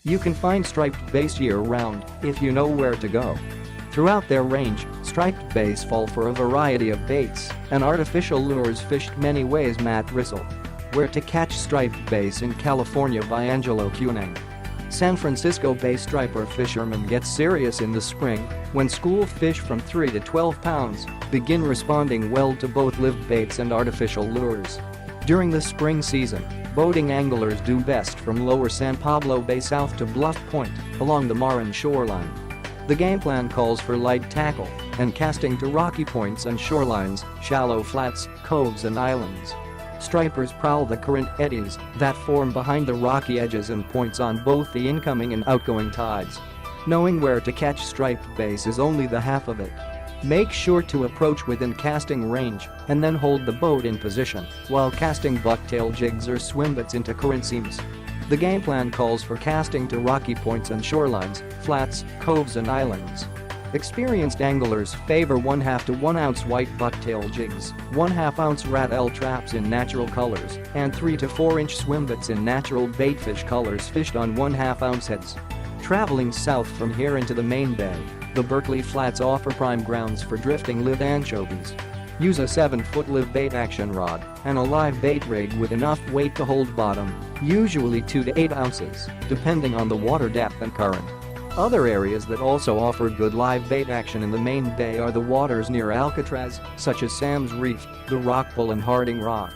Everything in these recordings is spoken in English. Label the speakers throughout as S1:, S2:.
S1: You can find striped bass year-round if you know where to go. Throughout their range, striped bass fall for a variety of baits and artificial lures fished many ways. Matt Rissell. Where to catch striped bass in California by Angelo Cunang. San Francisco Bay striper fishermen get serious in the spring when school fish from 3 to 12 pounds begin responding well to both live baits and artificial lures. During the spring season, boating anglers do best from lower San Pablo Bay south to Bluff Point along the Marin shoreline. The game plan calls for light tackle and casting to rocky points and shorelines, shallow flats, coves and islands. Stripers prowl the current eddies that form behind the rocky edges and points on both the incoming and outgoing tides. Knowing where to catch striped bass is only the half of it. Make sure to approach within casting range and then hold the boat in position while casting bucktail jigs or swimbaits into current seams. The game plan calls for casting to rocky points and shorelines, flats, coves and islands. Experienced anglers favor 1/2 to 1 ounce white bucktail jigs, 1/2 ounce rat L traps in natural colors, and 3 to 4 inch swimbaits in natural baitfish colors fished on 1/2 ounce heads. Traveling south from here into the main bay, the Berkeley Flats offer prime grounds for drifting live anchovies. Use a 7-foot live bait action rod and a live bait rig with enough weight to hold bottom, usually 2 to 8 ounces, depending on the water depth and current. Other areas that also offer good live bait action in the main bay are the waters near Alcatraz, such as Sam's Reef, the Rockpool and Harding Rock.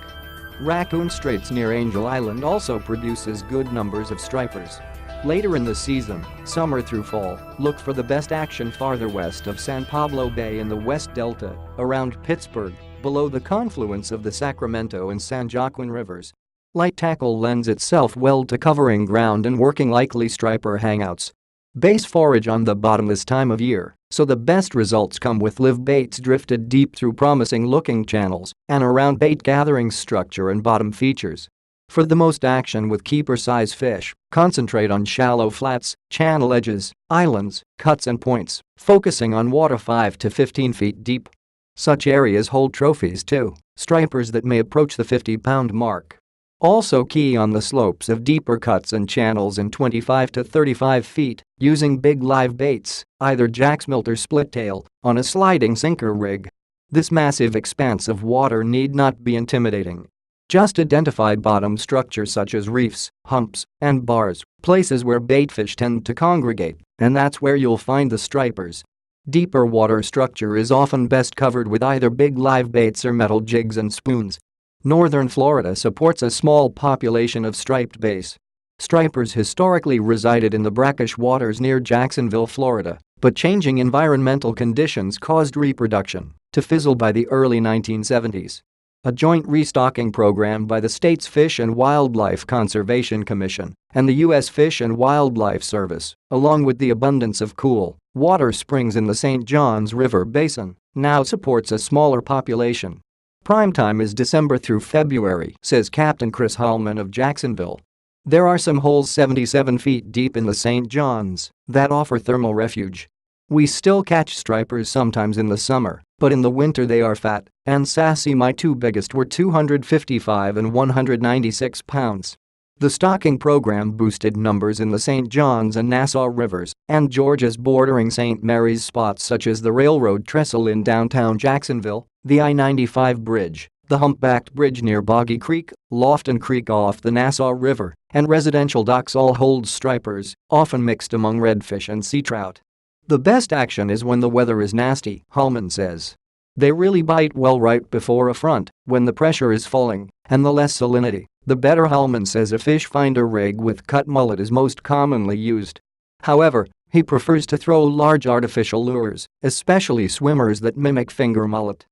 S1: Raccoon Straits near Angel Island also produces good numbers of stripers. Later in the season, summer through fall, look for the best action farther west of San Pablo Bay in the West Delta, around Pittsburgh, below the confluence of the Sacramento and San Joaquin rivers. Light tackle lends itself well to covering ground and working likely striper hangouts. Bass forage on the bottom this time of year, so the best results come with live baits drifted deep through promising-looking channels and around bait gathering structure and bottom features. For the most action with keeper-size fish, concentrate on shallow flats, channel edges, islands, cuts and points, focusing on water 5 to 15 feet deep. Such areas hold trophies too, stripers that may approach the 50-pound mark. Also key on the slopes of deeper cuts and channels in 25 to 35 feet, using big live baits, either jacksmilt or splittail, on a sliding sinker rig. This massive expanse of water need not be intimidating. Just identify bottom structures such as reefs, humps, and bars, places where baitfish tend to congregate, and that's where you'll find the stripers. Deeper water structure is often best covered with either big live baits or metal jigs and spoons. Northern Florida supports a small population of striped bass. Stripers historically resided in the brackish waters near Jacksonville, Florida, but changing environmental conditions caused reproduction to fizzle by the early 1970s. A joint restocking program by the state's Fish and Wildlife Conservation Commission and the U.S. Fish and Wildlife Service, along with the abundance of cool water springs in the St. Johns River Basin, now supports a smaller population. Prime time is December through February, says Captain Chris Hallman of Jacksonville. There are some holes 77 feet deep in the St. Johns that offer thermal refuge. We still catch stripers sometimes in the summer, but in the winter they are fat and sassy. My two biggest were 255 and 196 pounds. The stocking program boosted numbers in the St. Johns and Nassau rivers and Georgia's bordering St. Mary's spots such as the railroad trestle in downtown Jacksonville, the I-95 bridge, the humpbacked bridge near Boggy Creek, Lofton Creek off the Nassau River, and residential docks all hold stripers, often mixed among redfish and sea trout. The best action is when the weather is nasty, Hallman says. They really bite well right before a front, when the pressure is falling, and the less salinity, the better. Hallman says a fish finder rig with cut mullet is most commonly used. However, he prefers to throw large artificial lures, especially swimmers that mimic finger mullet.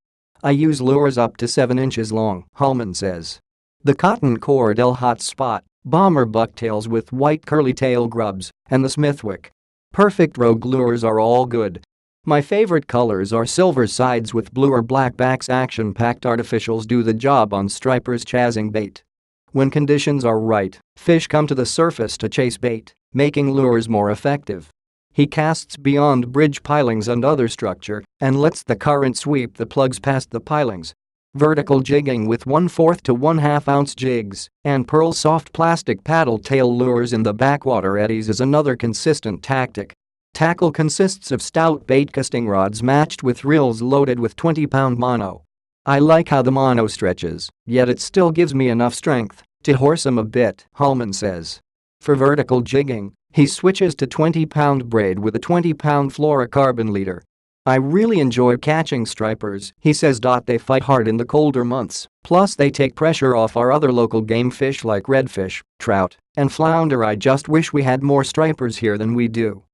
S1: I use lures up to 7 inches long, Hallman says. The cotton cordell hot spot, bomber bucktails with white curly tail grubs, and the Smithwick Perfect rogue lures are all good. My favorite colors are silver sides with blue or black backs. Action-packed artificials do the job on stripers chasing bait. When conditions are right, fish come to the surface to chase bait, making lures more effective. He casts beyond bridge pilings and other structure and lets the current sweep the plugs past the pilings. Vertical jigging with 1/4 to 1/2 ounce jigs and pearl soft plastic paddle tail lures in the backwater eddies is another consistent tactic. Tackle consists of stout bait casting rods matched with reels loaded with 20-pound mono. I like how the mono stretches, yet it still gives me enough strength to horse him a bit, Holman says. For vertical jigging, he switches to 20-pound braid with a 20-pound fluorocarbon leader. I really enjoy catching stripers, he says. They fight hard in the colder months, plus they take pressure off our other local game fish like redfish, trout, and flounder. I just wish we had more stripers here than we do.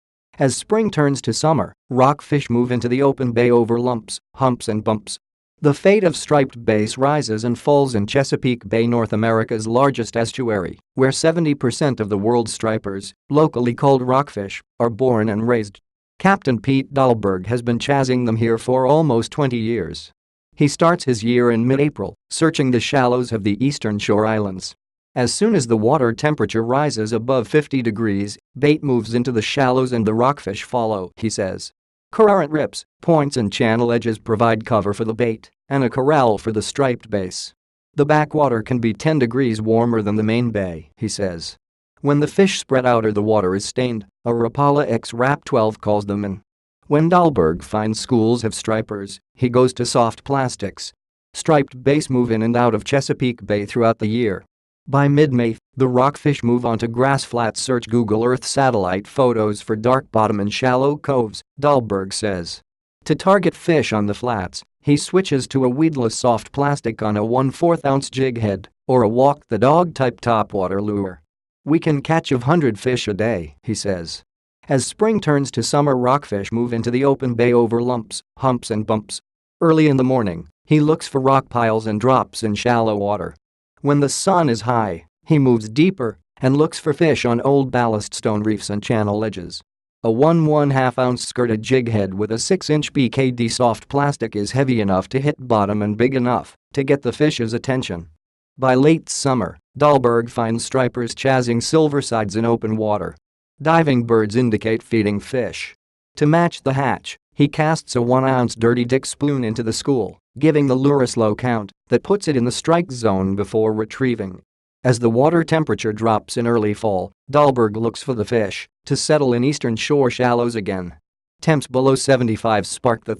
S1: As spring turns to summer, rockfish move into the open bay over lumps, humps and bumps. The fate of striped bass rises and falls in Chesapeake Bay, North America's largest estuary, where 70% of the world's stripers, locally called rockfish, are born and raised. Captain Pete Dahlberg has been chasing them here for almost 20 years. He starts his year in mid-April, searching the shallows of the eastern shore islands. As soon as the water temperature rises above 50 degrees, bait moves into the shallows and the rockfish follow, he says. Current rips, points and channel edges provide cover for the bait and a corral for the striped bass. The backwater can be 10 degrees warmer than the main bay, he says. When the fish spread out or the water is stained, a Rapala X Rap 12 calls them in. When Dahlberg finds schools of stripers, he goes to soft plastics. Striped bass move in and out of Chesapeake Bay throughout the year. By mid-May, the rockfish move onto grass flats. Search Google Earth satellite photos for dark bottom and shallow coves, Dahlberg says. To target fish on the flats, he switches to a weedless soft plastic on a 1/4 ounce jig head or a walk the dog type topwater lure. We can catch 100 fish a day, he says. As spring turns to summer, rockfish move into the open bay over lumps, humps and bumps. Early in the morning, he looks for rock piles and drops in shallow water. When the sun is high, he moves deeper and looks for fish on old ballast stone reefs and channel edges. A 1/2 ounce skirted jig head with a 6-inch BKD soft plastic is heavy enough to hit bottom and big enough to get the fish's attention. By late summer, Dahlberg finds stripers chasing silversides in open water. Diving birds indicate feeding fish. To match the hatch, he casts a 1-ounce dirty dick spoon into the school, giving the lure a slow count that puts it in the strike zone before retrieving. As the water temperature drops in early fall, Dahlberg looks for the fish to settle in eastern shore shallows again. Temps below 75 spark the